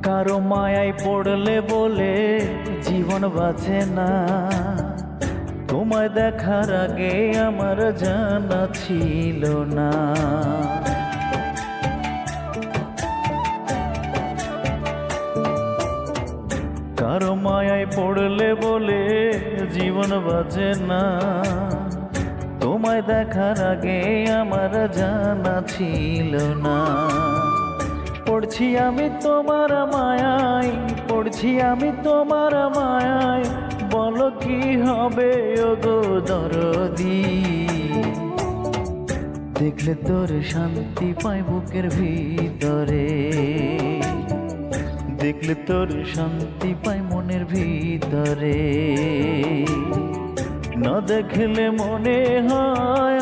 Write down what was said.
কারো মায়ায় পড়লে বলে জীবন বাঁচে না, তোমায় দেখার আগে আমার জানা ছিল না। কারো মায়ায় পড়লে বলে জীবন বাঁচে না, তোমায় দেখার আগে আমার জানা ছিল না। পড়ছি আমি তোমার মায়ায়, পড়ছি আমি তোমার মায়ায়, বলো কি হবে ওগো দরদি। দেখলে তোর শান্তি পাই বুকের ভিতরে, দেখলে তোর শান্তি পাই মনের ভিতরে, না দেখলে মনে হয়